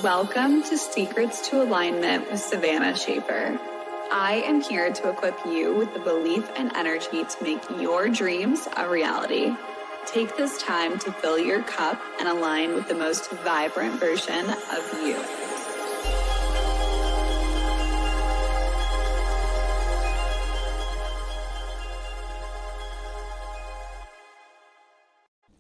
Welcome to Secrets to Alignment with Savannah Schaffer. I am here to equip you with the belief and energy to make your dreams a reality. Take this time to fill your cup and align with the most vibrant version of you.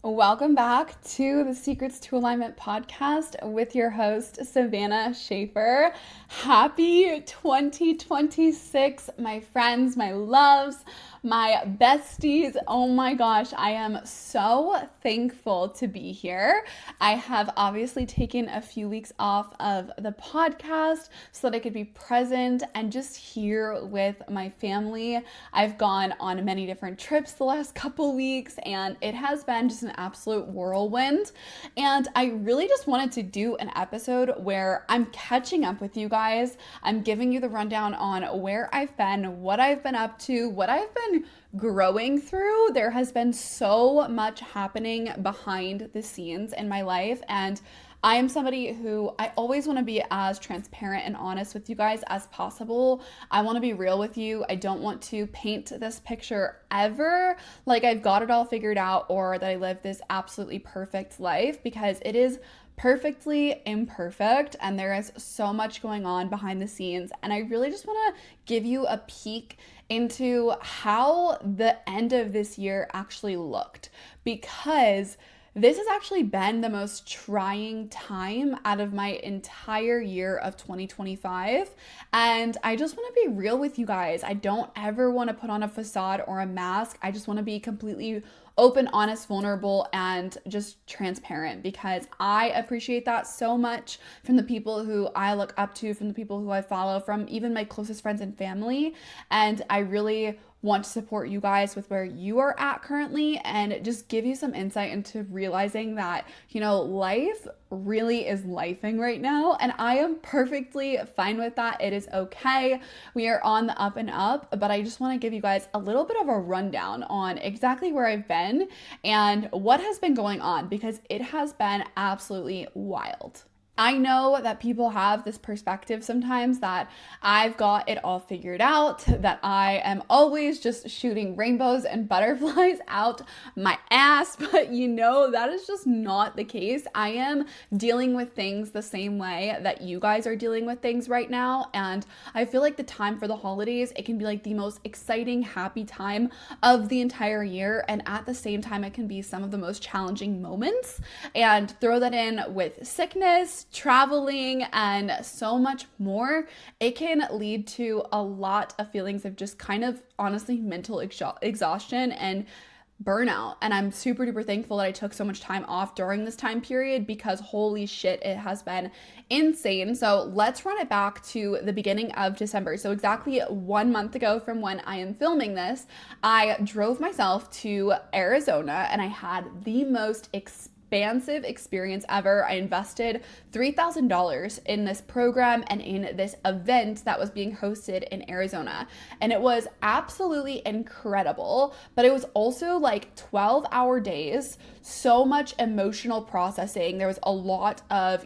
Welcome back to the Secrets to Alignment podcast with your host, Savannah Schaffer. Happy 2026, my friends, my loves, my besties. Oh my gosh, I am so thankful to be here. I have obviously taken a few weeks off of the podcast so that I could be present and just here with my family. I've gone on many different trips the last couple weeks, and it has been just an absolute whirlwind. And I really just wanted to do an episode where I'm catching up with you guys. I'm giving you the rundown on where I've been, what I've been up to, what I've been growing through. There has been so much happening behind the scenes in my life, and I am somebody who I always want to be as transparent and honest with you guys as possible. I want to be real with you. I don't want to paint this picture ever like I've got it all figured out or that I live this absolutely perfect life, because it is perfectly imperfect and there is so much going on behind the scenes. And I really just want to give you a peek into how the end of this year actually looked, because this has actually been the most trying time out of my entire year of 2025. And I just want to be real with you guys. I don't ever want to put on a facade or a mask. I just want to be completely open, honest, vulnerable, and just transparent, because I appreciate that so much from the people who I look up to, from the people who I follow, from even my closest friends and family. And I really want to support you guys with where you are at currently and just give you some insight into realizing that, life really is lifing right now, and I am perfectly fine with that. It is okay. We are on the up and up, but I just want to give you guys a little bit of a rundown on exactly where I've been and what has been going on, because it has been absolutely wild. I know that people have this perspective sometimes that I've got it all figured out, that I am always just shooting rainbows and butterflies out my ass, but that is just not the case. I am dealing with things the same way that you guys are dealing with things right now, and I feel like the time for the holidays, it can be like the most exciting, happy time of the entire year, and at the same time, it can be some of the most challenging moments. And throw that in with sickness, traveling, and so much more, it can lead to a lot of feelings of just kind of honestly mental exhaustion and burnout. And I'm super duper thankful that I took so much time off during this time period, because holy shit, it has been insane. So let's run it back to the beginning of December. So exactly 1 month ago from when I am filming this, I drove myself to Arizona and I had the most expensive experience ever. I invested $3,000 in this program and in this event that was being hosted in Arizona. And it was absolutely incredible, but it was also like 12-hour days, so much emotional processing. There was a lot of,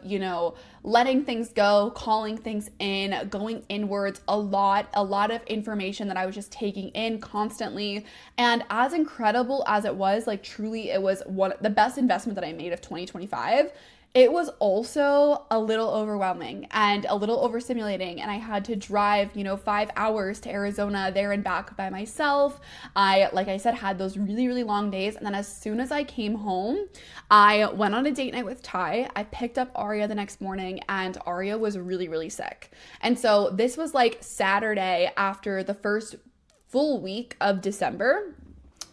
letting things go, calling things in, going inwards, a lot of information that I was just taking in constantly. And as incredible as it was, like truly it was the best investment that I made of 2025. It was also a little overwhelming and a little overstimulating, and I had to drive, 5 hours to Arizona there and back by myself. Like I said, had those really, really long days, and then as soon as I came home, I went on a date night with Ty. I picked up Aria the next morning, and Aria was really, really sick. And so this was like Saturday after the first full week of December.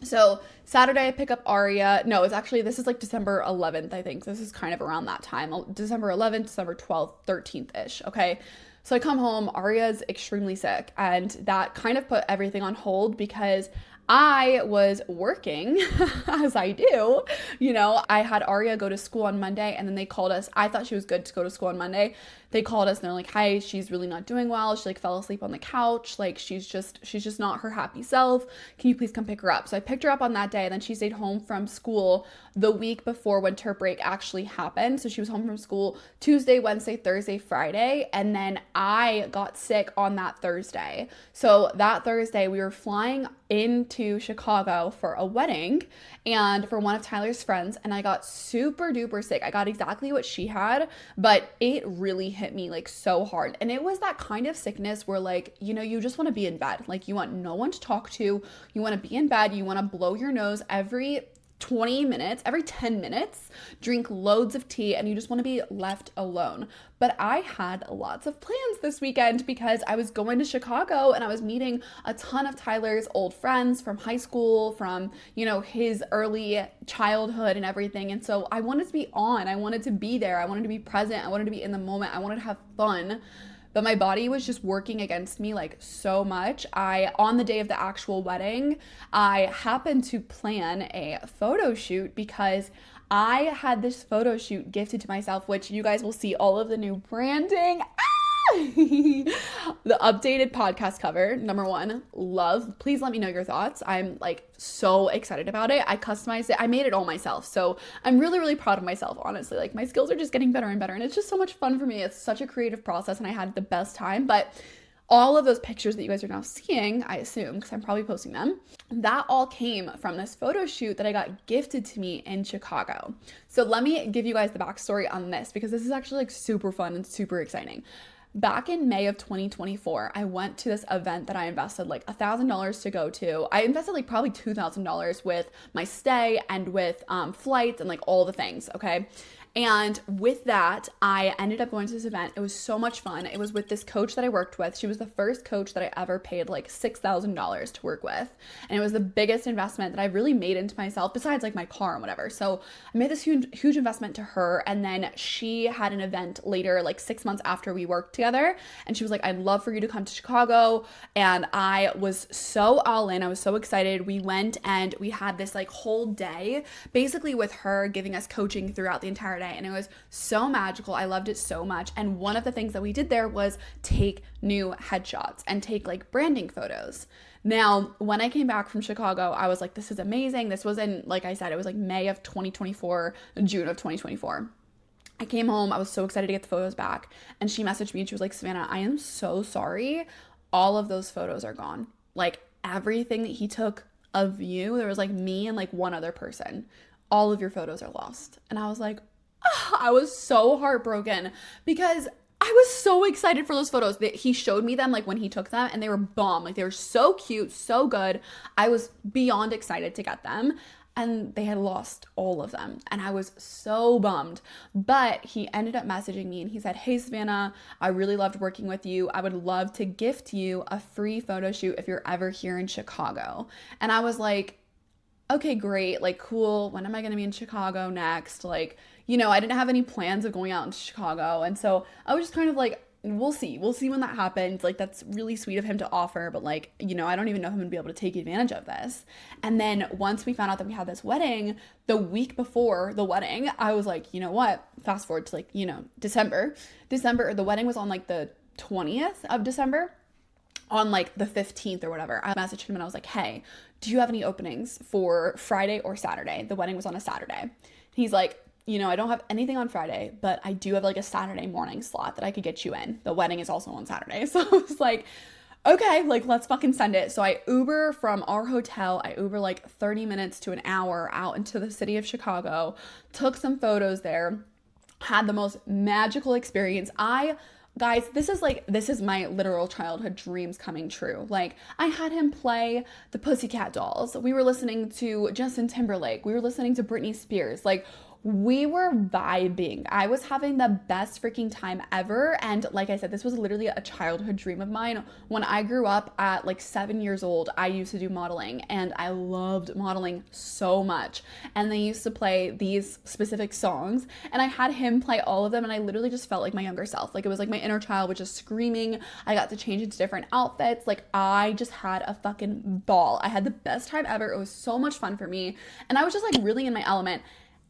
So Saturday I pick up Aria. No, this is like December 11th, I think. This is kind of around that time. December 11th, December 12th, 13th-ish, okay? So I come home, Aria's extremely sick, and that kind of put everything on hold, because I was working, as I do. I had Aria go to school on Monday, and then they called us. I thought she was good to go to school on Monday. They called us and they're like, "Hi, she's really not doing well. She like fell asleep on the couch. Like she's just not her happy self. Can you please come pick her up?" So I picked her up on that day, and then she stayed home from school the week before winter break actually happened. So she was home from school Tuesday, Wednesday, Thursday, Friday, and then I got sick on that Thursday. So that Thursday we were flying into Chicago for a wedding and for one of Tyler's friends, and I got super duper sick. I got exactly what she had, but it really hit me like so hard. And it was that kind of sickness where like, you just want to be in bed. Like you want no one to talk to. You want to be in bed. You want to blow your nose every 20 minutes, every 10 minutes, drink loads of tea, and you just want to be left alone. But I had lots of plans this weekend because I was going to Chicago and I was meeting a ton of Tyler's old friends from high school, from, his early childhood and everything. And so I wanted to be on, I wanted to be there, I wanted to be present, I wanted to be in the moment, I wanted to have fun. But my body was just working against me like so much. On the day of the actual wedding, I happened to plan a photo shoot because I had this photo shoot gifted to myself, which you guys will see all of the new branding. The updated podcast cover, number one, love. Please let me know your thoughts. I'm like so excited about it. I customized it. I made it all myself. So I'm really, really proud of myself, honestly. Like my skills are just getting better and better. And it's just so much fun for me. It's such a creative process and I had the best time. But all of those pictures that you guys are now seeing, I assume, because I'm probably posting them, that all came from this photo shoot that I got gifted to me in Chicago. So let me give you guys the backstory on this because this is actually like super fun and super exciting. Back in May of 2024, I went to this event that I invested like $1,000 to go to. I invested like probably $2,000 with my stay and with flights and like all the things, okay? And with that, I ended up going to this event. It was so much fun. It was with this coach that I worked with. She was the first coach that I ever paid like $6,000 to work with. And it was the biggest investment that I really made into myself besides like my car and whatever. So I made this huge investment to her. And then she had an event later, like 6 months after we worked together. And she was like, "I'd love for you to come to Chicago." And I was so all in. I was so excited. We went and we had this like whole day basically with her giving us coaching throughout the entire day. And it was so magical. I loved it so much. And one of the things that we did there was take new headshots and take like branding photos. Now, when I came back from Chicago, I was like, this is amazing. This was in, like I said, it was like May of 2024, June of 2024. I came home. I was so excited to get the photos back. And she messaged me and she was like, "Savannah, I am so sorry. All of those photos are gone. Like everything that he took of you, there was like me and like one other person. All of your photos are lost." And I was like, I was so heartbroken because I was so excited for those photos that he showed me them like when he took them and they were bomb. Like they were so cute, so good. I was beyond excited to get them and they had lost all of them. And I was so bummed, but he ended up messaging me and he said, "Hey, Savannah, I really loved working with you. I would love to gift you a free photo shoot if you're ever here in Chicago." And I was like, okay, great. Like, cool. When am I going to be in Chicago next? Like, I didn't have any plans of going out in Chicago. And so I was just kind of like, we'll see when that happens. Like, that's really sweet of him to offer, but like, I don't even know if I'm gonna be able to take advantage of this. And then once we found out that we had this wedding, the week before the wedding, I was like, you know what? Fast forward to like, December, the wedding was on like the 20th of December. On like the 15th or whatever, I messaged him and I was like, "Hey, do you have any openings for Friday or Saturday?" The wedding was on a Saturday. He's like, "I don't have anything on Friday, but I do have like a Saturday morning slot that I could get you in. The wedding is also on Saturday." So I was like, okay, like let's fucking send it. So I Uber from our hotel. I Uber like 30 minutes to an hour out into the city of Chicago, took some photos there, had the most magical experience. Guys, this is my literal childhood dreams coming true. Like, I had him play the Pussycat Dolls. We were listening to Justin Timberlake. We were listening to Britney Spears. Like, we were vibing. I was having the best freaking time ever. And like I said, this was literally a childhood dream of mine. When I grew up at like 7 years old, I used to do modeling and I loved modeling so much. And they used to play these specific songs and I had him play all of them. And I literally just felt like my younger self. Like it was like my inner child was just screaming. I got to change into different outfits. Like I just had a fucking ball. I had the best time ever. It was so much fun for me. And I was just like really in my element.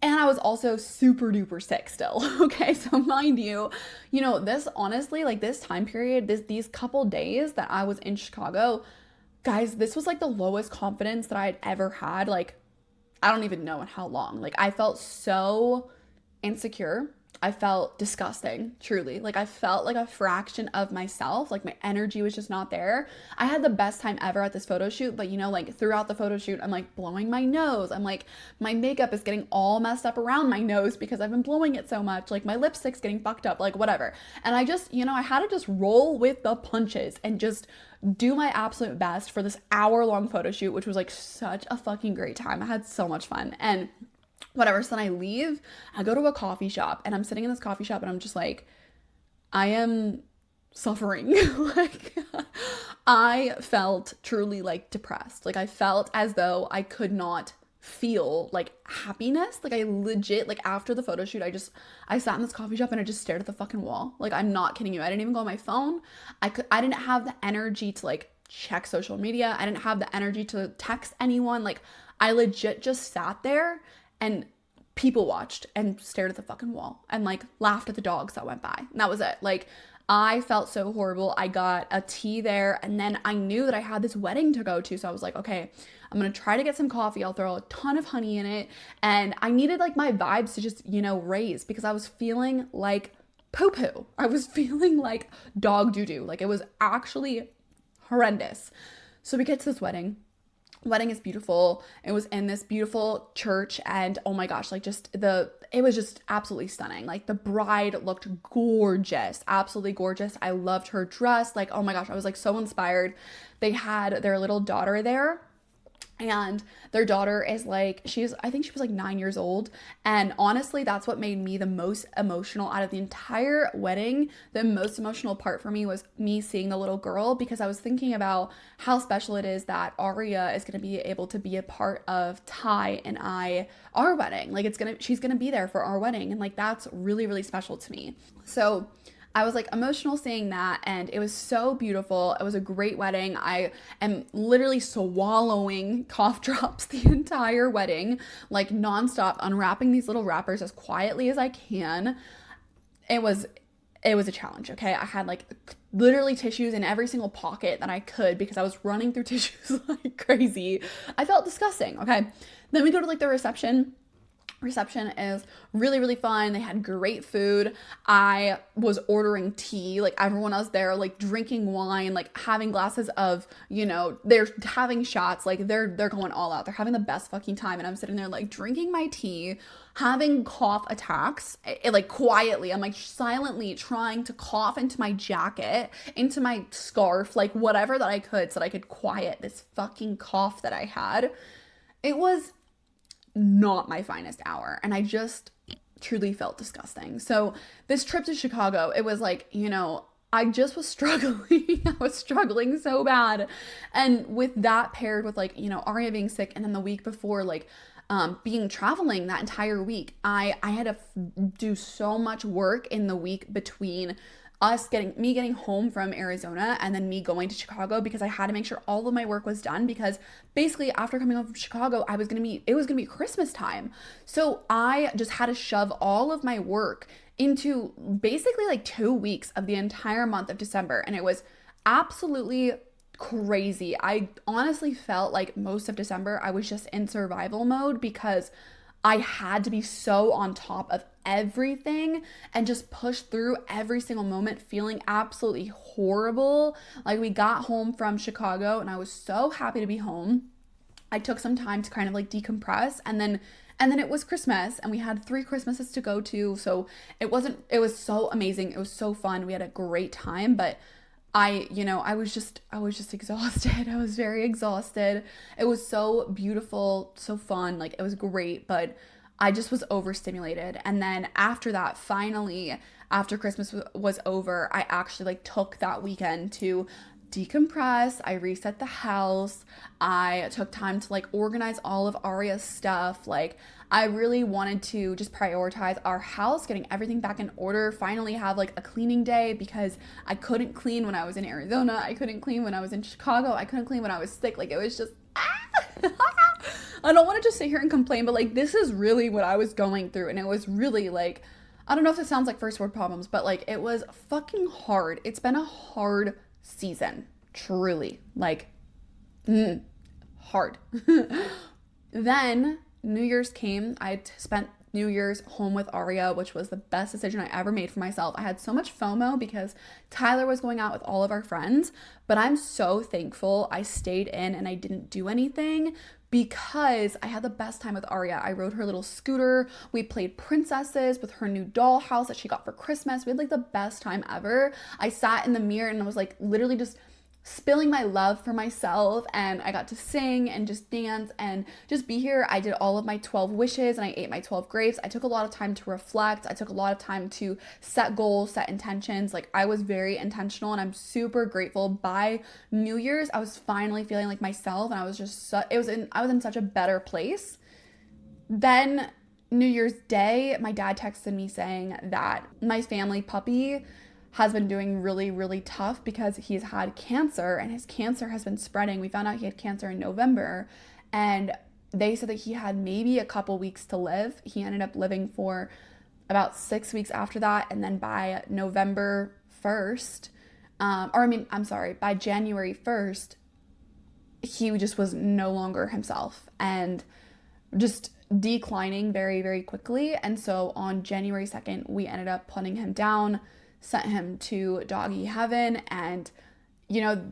And I was also super duper sick still. Okay. So mind you, this honestly, like this time period, these couple days that I was in Chicago, guys, this was like the lowest confidence that I had ever had. Like, I don't even know in how long. Like I felt so insecure. I felt disgusting, truly. Like I felt like a fraction of myself. Like my energy was just not there. I had the best time ever at this photo shoot, but like throughout the photo shoot, I'm like blowing my nose. I'm like, my makeup is getting all messed up around my nose because I've been blowing it so much. Like my lipstick's getting fucked up, like whatever. And I just, I had to just roll with the punches and just do my absolute best for this hour-long photo shoot, which was like such a fucking great time. I had so much fun. And whatever. So then I leave, I go to a coffee shop and I'm sitting in this coffee shop and I'm just like, I am suffering. Like I felt truly like depressed. Like I felt as though I could not feel like happiness. Like I legit, like after the photo shoot, I sat in this coffee shop and I just stared at the fucking wall. Like I'm not kidding you. I didn't even go on my phone. I didn't have the energy to like check social media. I didn't have the energy to text anyone. Like I legit just sat there and people watched and stared at the fucking wall and like laughed at the dogs that went by. And that was it. Like I felt so horrible. I got a tea there and then I knew that I had this wedding to go to. So I was like, okay, I'm going to try to get some coffee. I'll throw a ton of honey in it. And I needed like my vibes to just, raise because I was feeling like poo-poo. I was feeling like dog doo-doo. Like it was actually horrendous. So we get to this wedding. Wedding is beautiful. It was in this beautiful church and oh my gosh, like it was just absolutely stunning. Like the bride looked gorgeous, absolutely gorgeous. I loved her dress. Like, oh my gosh, I was like so inspired. They had their little daughter there. And their daughter is like, I think she was like 9 years old. And honestly, that's what made me the most emotional out of the entire wedding. The most emotional part for me was me seeing the little girl because I was thinking about how special it is that Aria is going to be able to be a part of Ty and our wedding. Like she's going to be there for our wedding. And like, that's really, really special to me. So I was like emotional seeing that and it was so beautiful. It was a great wedding. I am literally swallowing cough drops the entire wedding, like nonstop, unwrapping these little wrappers as quietly as I can. It was a challenge, okay? I had like literally tissues in every single pocket that I could because I was running through tissues like crazy. I felt disgusting, okay? Then we go to like the reception. Reception is really, really fun. They had great food. I was ordering tea. Like everyone else there, like drinking wine, like having glasses of, they're having shots. Like they're going all out. They're having the best fucking time. And I'm sitting there like drinking my tea, having cough attacks, like quietly. I'm like silently trying to cough into my jacket, into my scarf, like whatever that I could so that I could quiet this fucking cough that I had. It was not my finest hour. And I just truly felt disgusting. So this trip to Chicago, it was like, I just was struggling. I was struggling so bad. And with that paired with like, Aria being sick and then the week before, like, being traveling that entire week, I had to do so much work in the week between me getting home from Arizona and then me going to Chicago because I had to make sure all of my work was done because basically after coming home from Chicago, it was going to be Christmas time. So I just had to shove all of my work into basically like 2 weeks of the entire month of December. And it was absolutely crazy. I honestly felt like most of December I was just in survival mode because I had to be so on top of everything and just push through every single moment feeling absolutely horrible. Like we got home from Chicago and I was so happy to be home. I took some time to kind of like decompress and then it was Christmas and we had 3 Christmases to go to. So it was so amazing. It was so fun. We had a great time, but I was just exhausted. I was very exhausted. It was so beautiful, so fun. Like it was great, but I just was overstimulated. And then after that, finally, after Christmas was over, I actually like took that weekend to decompress. I reset the house. I took time to like organize all of Aria's stuff. Like, I really wanted to just prioritize our house, getting everything back in order, finally have like a cleaning day, because I couldn't clean when I was in Arizona. I couldn't clean when I was in Chicago. I couldn't clean when I was sick. Like, it was just I don't want to just sit here and complain, but like, this is really what I was going through. And it was really like, I don't know if it sounds like first world problems, but like, it was fucking hard. It's been a hard season, truly, like, hard. Then New Year's came. I spent New Year's home with Aria, which was the best decision I ever made for myself. I had so much FOMO because Tyler was going out with all of our friends, but I'm so thankful I stayed in and I didn't do anything, because I had the best time with Aria. I rode her little scooter. We played princesses with her new doll house that she got for Christmas. We had like the best time ever. I sat in the mirror and I was like literally just spilling my love for myself, and I got to sing and just dance and just be here. I did all of my 12 wishes and I ate my 12 grapes. I took a lot of time to reflect. I took a lot of time to set goals, set intentions. Like, I was very intentional, and I'm super grateful. By New Year's, I was finally feeling like myself, and I was just I was in such a better place. Then New Year's Day, my dad texted me saying that my family puppy has been doing really, really tough because he's had cancer, and his cancer has been spreading. We found out he had cancer in November, and they said that he had maybe a couple weeks to live. He ended up living for about 6 weeks after that, and then by November 1st, by January 1st, he just was no longer himself and just declining very, very quickly. And so on January 2nd, we ended up putting him down, sent him to doggy heaven. And,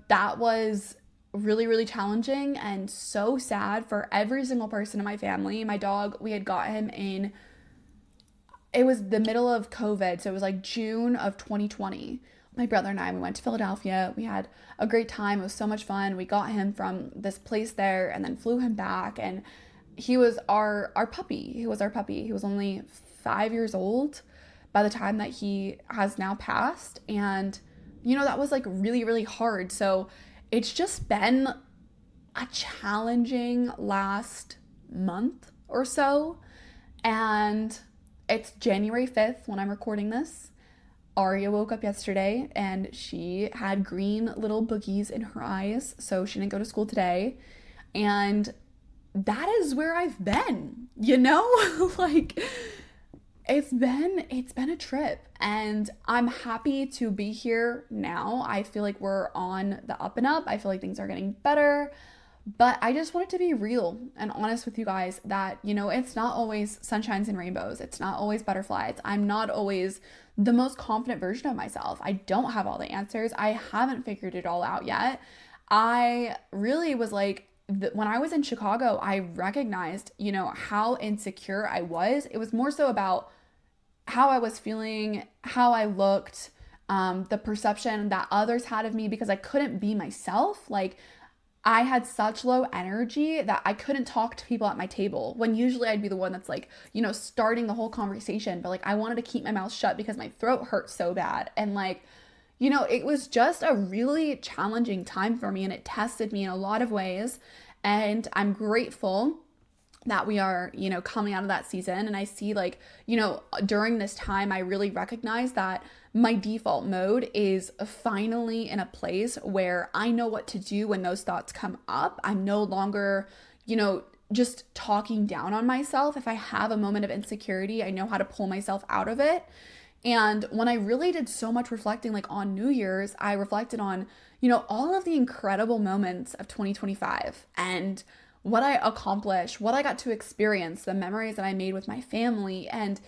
that was really, really challenging and so sad for every single person in my family. My dog, we had got him it was the middle of COVID. So it was like June of 2020. My brother and I, we went to Philadelphia. We had a great time. It was so much fun. We got him from this place there and then flew him back. And he was our puppy. He was our puppy. He was only 5 years old by the time that he has now passed. And, that was like really, really hard. So it's just been a challenging last month or so. And it's January 5th when I'm recording this. Aria woke up yesterday and she had green little boogies in her eyes. So she didn't go to school today. And that is where I've been, like, it's been a trip, and I'm happy to be here now. I feel like we're on the up and up. I feel like things are getting better, but I just wanted to be real and honest with you guys that, it's not always sunshines and rainbows. It's not always butterflies. I'm not always the most confident version of myself. I don't have all the answers. I haven't figured it all out yet. I really was like, when I was in Chicago, I recognized, how insecure I was. It was more so about how I was feeling, how I looked, the perception that others had of me, because I couldn't be myself. Like, I had such low energy that I couldn't talk to people at my table, when usually I'd be the one that's like, starting the whole conversation. But like, I wanted to keep my mouth shut because my throat hurt so bad. And like, it was just a really challenging time for me, and it tested me in a lot of ways. And I'm grateful that we are, coming out of that season. And I see like, during this time, I really recognize that my default mode is finally in a place where I know what to do when those thoughts come up. I'm no longer, just talking down on myself. If I have a moment of insecurity, I know how to pull myself out of it. And when I really did so much reflecting, like on New Year's, I reflected on, all of the incredible moments of 2025 and what I accomplished, what I got to experience, the memories that I made with my family. And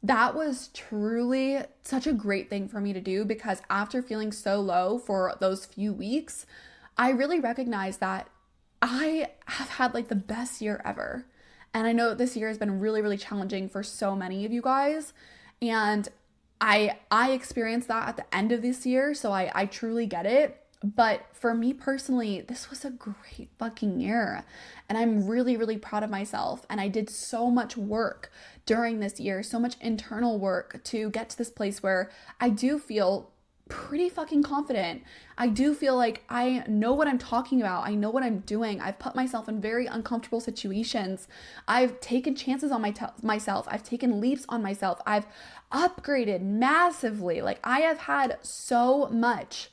that was truly such a great thing for me to do, because after feeling so low for those few weeks, I really recognized that I have had like the best year ever. And I know this year has been really, really challenging for so many of you guys. And I experienced that at the end of this year, so I truly get it. But for me personally, this was a great fucking year. And I'm really, really proud of myself. And I did so much work during this year, so much internal work to get to this place where I do feel pretty fucking confident. I do feel like I know what I'm talking about. I know what I'm doing. I've put myself in very uncomfortable situations. I've taken chances on myself. I've taken leaps on myself. I've upgraded massively. Like, I have had so much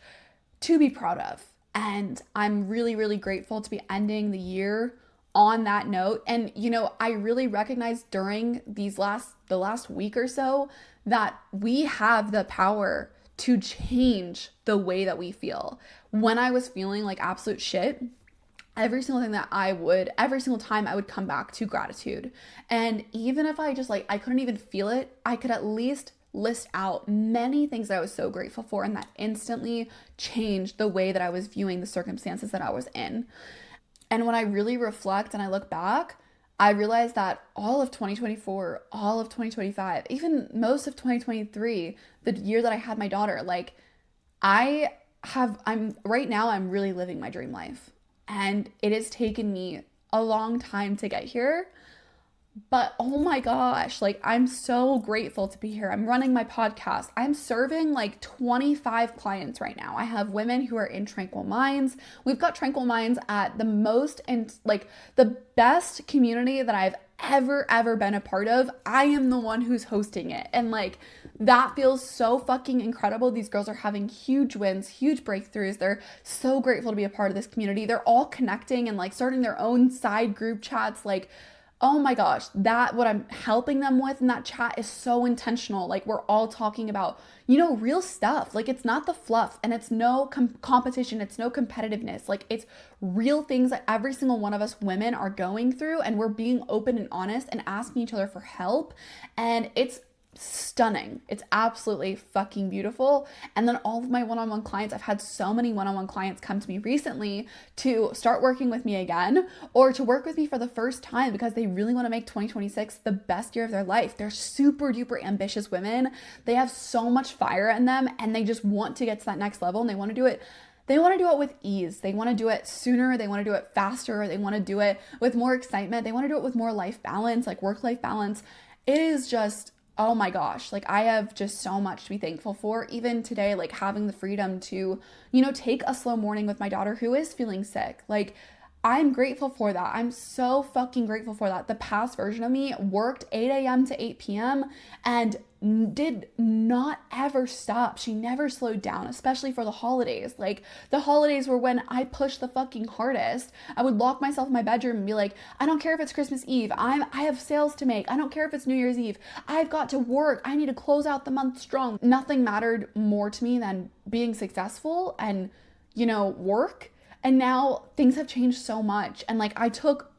to be proud of. And I'm really, really grateful to be ending the year on that note. And, I really recognized during the last week or so that we have the power to change the way that we feel. When I was feeling like absolute shit, every single time I would come back to gratitude. And even if I couldn't even feel it, I could at least list out many things that I was so grateful for, and that instantly changed the way that I was viewing the circumstances that I was in. And when I really reflect and I look back, I realized that all of 2024, all of 2025, even most of 2023, the year that I had my daughter, like, I'm really living my dream life. And it has taken me a long time to get here. But oh my gosh, like, I'm so grateful to be here. I'm running my podcast. I'm serving like 25 clients right now. I have women who are in Tranquil Minds. We've got Tranquil Minds at the most and like the best community that I've ever been a part of. I am the one who's hosting it. And like, that feels so fucking incredible. These girls are having huge wins, huge breakthroughs. They're so grateful to be a part of this community. They're all connecting and like starting their own side group chats. Like, oh my gosh, what I'm helping them with in that chat is so intentional. Like, we're all talking about, real stuff. Like, it's not the fluff, and it's no competition. It's no competitiveness. Like, it's real things that every single one of us women are going through, and we're being open and honest and asking each other for help. And it's stunning. It's absolutely fucking beautiful. And then all of my one-on-one clients, I've had so many one-on-one clients come to me recently to start working with me again, or to work with me for the first time because they really want to make 2026 the best year of their life. They're super duper ambitious women. They have so much fire in them, and they just want to get to that next level, and they want to do it. They want to do it with ease. They want to do it sooner. They want to do it faster. They want to do it with more excitement. They want to do it with more life balance, like work-life balance. It is just, oh my gosh, like, I have just so much to be thankful for. Even today, like, having the freedom to, take a slow morning with my daughter who is feeling sick. Like, I'm grateful for that. I'm so fucking grateful for that. The past version of me worked 8 a.m. to 8 p.m. and did not ever stop. She never slowed down, especially for the holidays. Like, the holidays were when I pushed the fucking hardest. I would lock myself in my bedroom and be like, I don't care if it's Christmas Eve. I have sales to make. I don't care if it's New Year's Eve. I've got to work. I need to close out the month strong. Nothing mattered more to me than being successful and, work. And now things have changed so much. And like, I took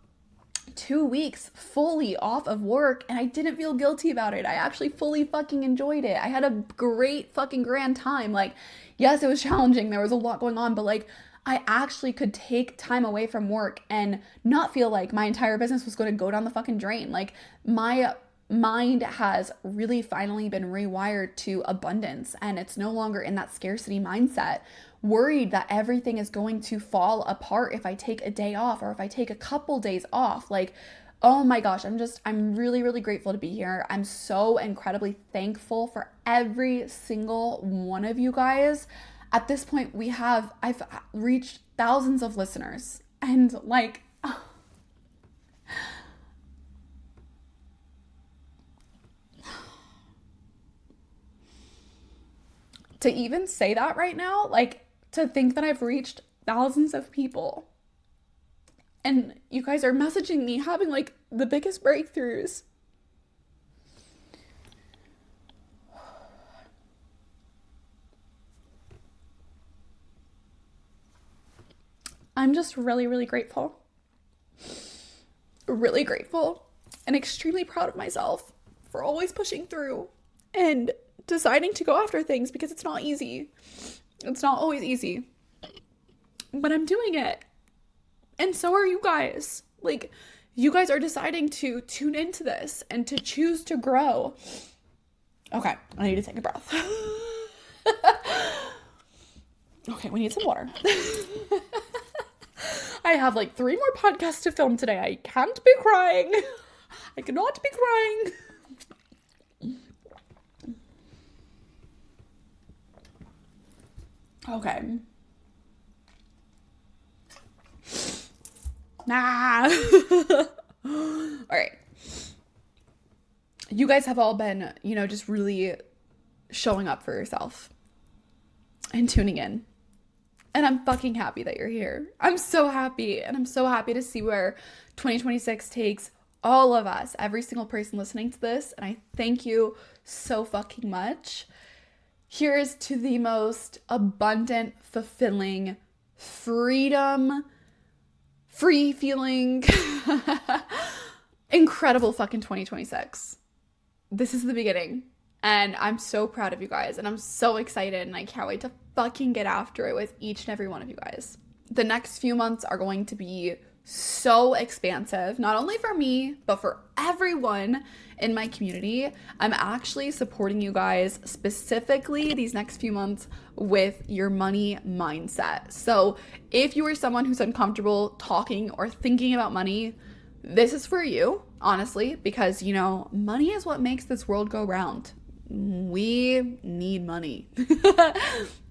2 weeks fully off of work and I didn't feel guilty about it. I actually fully fucking enjoyed it. I had a great fucking grand time. Like, yes, it was challenging. There was a lot going on, but like, I actually could take time away from work and not feel like my entire business was going to go down the fucking drain. Like, my mind has really finally been rewired to abundance, and it's no longer in that scarcity mindset, worried that everything is going to fall apart if I take a day off or if I take a couple days off. Like, oh my gosh, I'm really, really grateful to be here. I'm so incredibly thankful for every single one of you guys. At this point, I've reached thousands of listeners, and like, to even say that right now, like, to think that I've reached thousands of people and you guys are messaging me having like the biggest breakthroughs. I'm just really, really grateful. Really grateful and extremely proud of myself for always pushing through and deciding to go after things, because it's not easy. It's not always easy, but I'm doing it. And so are you guys. Like, you guys are deciding to tune into this and to choose to grow. Okay, I need to take a breath. Okay, we need some water. I have like 3 more podcasts to film today. I can't be crying. I cannot be crying. Okay. Nah. All right. You guys have all been, just really showing up for yourself and tuning in. And I'm fucking happy that you're here. I'm so happy. And I'm so happy to see where 2026 takes all of us, every single person listening to this. And I thank you so fucking much. Here's to the most abundant, fulfilling, freedom, free feeling, incredible fucking 2026. This is the beginning. And I'm so proud of you guys. And I'm so excited. And I can't wait to fucking get after it with each and every one of you guys. The next few months are going to be so expansive, not only for me, but for everyone in my community. I'm actually supporting you guys specifically these next few months with your money mindset. So if you are someone who's uncomfortable talking or thinking about money, this is for you, honestly, because, money is what makes this world go round. We need money.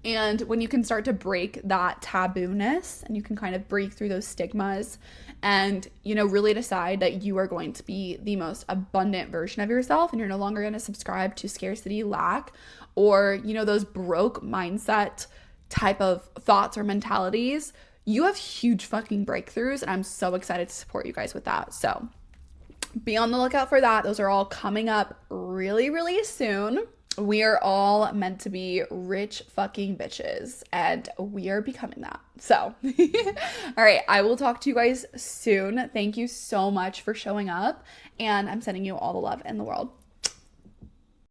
And when you can start to break that tabooness and you can kind of break through those stigmas and, really decide that you are going to be the most abundant version of yourself and you're no longer going to subscribe to scarcity, lack, or, those broke mindset type of thoughts or mentalities, you have huge fucking breakthroughs. And I'm so excited to support you guys with that. So be on the lookout for that. Those are all coming up really, really soon. We are all meant to be rich fucking bitches, and we are becoming that. So, all right, I will talk to you guys soon. Thank you so much for showing up, and I'm sending you all the love in the world.